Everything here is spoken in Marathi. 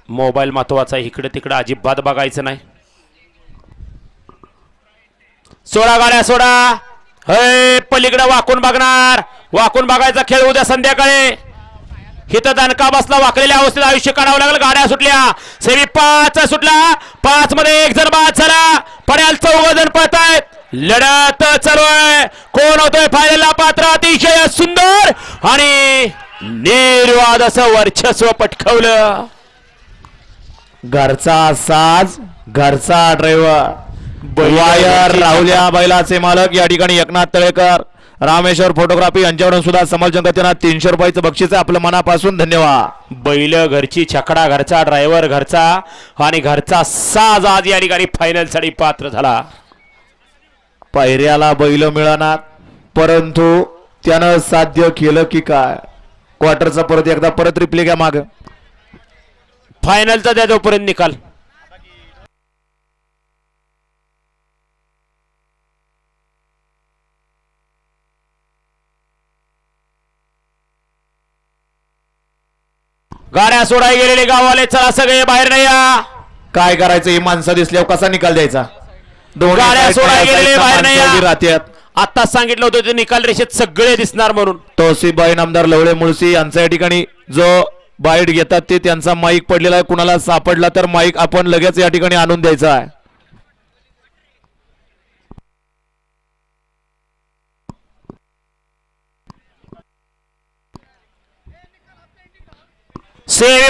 मोबाईल महत्वाचा, इकडे तिकडे अजिबात बघायचं नाही. सोडा गाड्या सोडा. हे पलीकडे वाकून बघणार, वाकून बघायचा खेळ उद्या संध्याकाळी. हिथं दणका बसला, वाकलेल्या अवस्थेत आयुष्य काढावं लागलं. गाड्या सुटल्या, सेमी 5 सुटला, 5 मध्ये 1 जण बाद झाला. पड्याल 14 जण पळतायत. लढत चालू आहे. कोण होतोय फायनलला पात्र? अतिशय सुंदर आणि निर्वाद असं वर्चस्व पटकावलं. घरचा साज, घरचा ड्रायव्हर, वायर राहुल्या बैलाचे मालक या ठिकाणी एकनाथ तळेकर, रामेश्वर फोटोग्राफी यांच्याकडून सुद्धा समलचंद्रांना 300 रुपयाचं बक्षीस आहे. आपलं मनापासून धन्यवाद. बैल घरची, छकडा घरचा, ड्रायव्हर घरचा आणि घरचा साज आज या ठिकाणी फायनल साठी पात्र झाला. पायऱ्याला बैल मिळणार, परंतु त्यानं साध्य केलं की काय? क्वार्टरचा परत एकदा परत रिप्ले घ्या माग. फायनलचा द्या जोपर्यंत निकाल. गाड्या सोडाय गेलेले गाववाले, चला सगळे बाहेर नाही या. काय करायचं? ही माणसं दिसल्यावर कसा निकाल द्यायचा? गाड्या सोडाय गेलेले बाहेर नाही या. राहत्यात. आताच सांगितलं होतं ते निकाल रेषेत सगळे दिसणार म्हणून. तौसिफबाई नामदार लवळे मुळशी यांचा या ठिकाणी जो बाईट घेतात ते त्यांचा माईक पडलेला आहे. कुणाला सापडला तर माईक आपण लगेच या ठिकाणी आणून द्यायचा आहे. सेमी